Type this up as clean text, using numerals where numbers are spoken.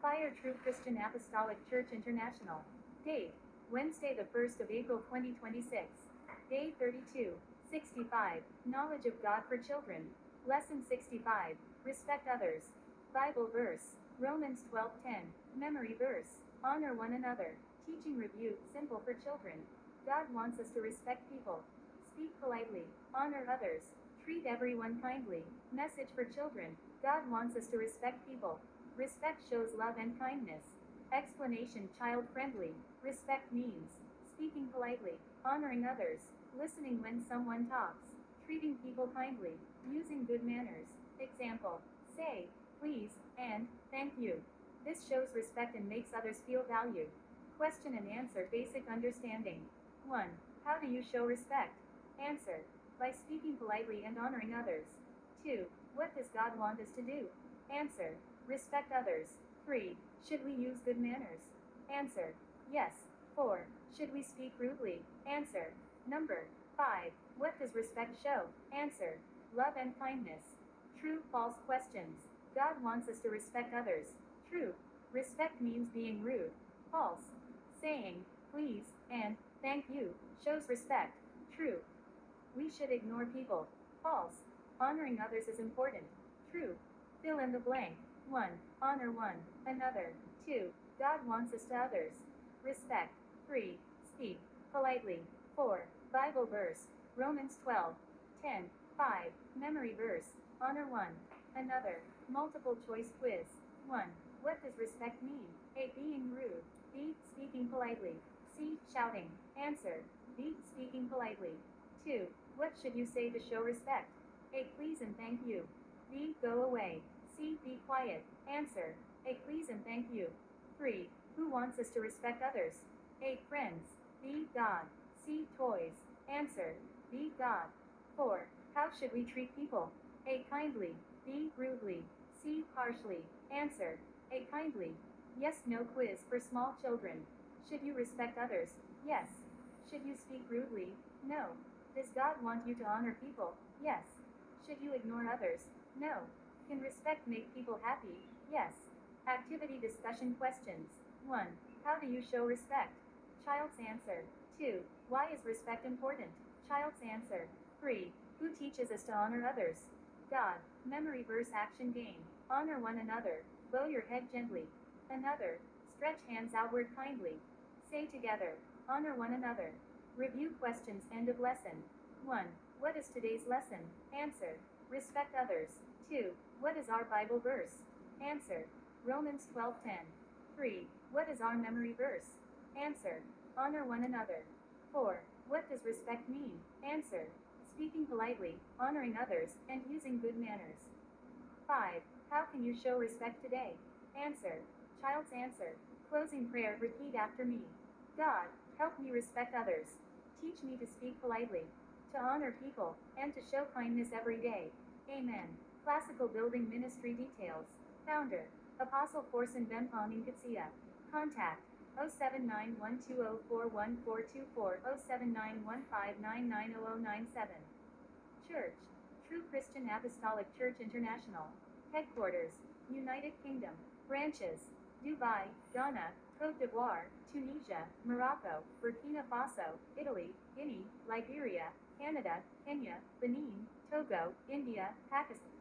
Fire True Christian Apostolic Church International. Date, Wednesday the 1st of April 2026. Day 32, 65, Knowledge of God for Children. Lesson 65, Respect Others. Bible verse, Romans 12:10, Memory verse, Honor one another. Teaching review, simple for children. God wants us to respect people. Speak politely, honor others, treat everyone kindly. Message for children, God wants us to respect people. Respect shows love and kindness. Explanation child-friendly. Respect means speaking politely, honoring others, listening when someone talks, treating people kindly, using good manners. Example, say, please, and thank you. This shows respect and makes others feel valued. Question and answer basic understanding. 1. How do you show respect? Answer. By speaking politely and honoring others. 2. What does God want us to do? Answer. Respect others. 3. Should we use good manners? Answer. Yes. 4. Should we speak rudely? Answer. Number 5. What does respect show? Answer. Love and kindness. True, false questions. God wants us to respect others. True. Respect means being rude. False. Saying, please, and thank you, shows respect. True. We should ignore people. False. Honoring others is important. True. Fill in the blank. 1. Honor one another. 2. God wants us to others. Respect. 3. Speak politely. 4. Bible verse. Romans 12:10. 5. Memory verse. Honor one another. Multiple choice quiz. 1. What does respect mean? A. Being rude. B. Speaking politely. C. Shouting. Answer. B. Speaking politely. 2. What should you say to show respect? A. Please and thank you. B. Go away. C. Be quiet. Answer. A. Please and thank you. 3. Who wants us to respect others? A. Friends. B. God. C. Toys. Answer. B. God. 4. How should we treat people? A. Kindly. B. Rudely. C. Harshly. Answer. A. Kindly. Yes, no quiz for small children. Should you respect others? Yes. Should you speak rudely? No. Does God want you to honor people? Yes. Should you ignore others? No. Can respect make people happy? Yes. Activity discussion questions. 1. How do you show respect? Child's answer. 2. Why is respect important? Child's answer. 3. Who teaches us to honor others? God. Memory verse action game. Honor one another. Bow your head gently. Another. Stretch hands outward kindly. Say together. Honor one another. Review questions end of lesson. 1. What is today's lesson? Answer. Respect others. 2. What is our Bible verse? Answer. Romans 12:10. 3. What is our memory verse? Answer. Honor one another. 4. What does respect mean? Answer. Speaking politely, honoring others, and using good manners. 5. How can you show respect today? Answer. Child's answer. Closing prayer repeat after me. God, help me respect others. Teach me to speak politely, to honor people, and to show kindness every day. Amen. Classical Building Ministry details. Founder. Apostle Forsen Bempong Ingkatsia. Contact 07912041424 07915990097. Church. True Christian Apostolic Church International. Headquarters. United Kingdom. Branches. Dubai, Ghana, Côte d'Ivoire, Tunisia, Morocco, Burkina Faso, Italy, Guinea, Liberia, Canada, Kenya, Benin, Togo, India, Pakistan.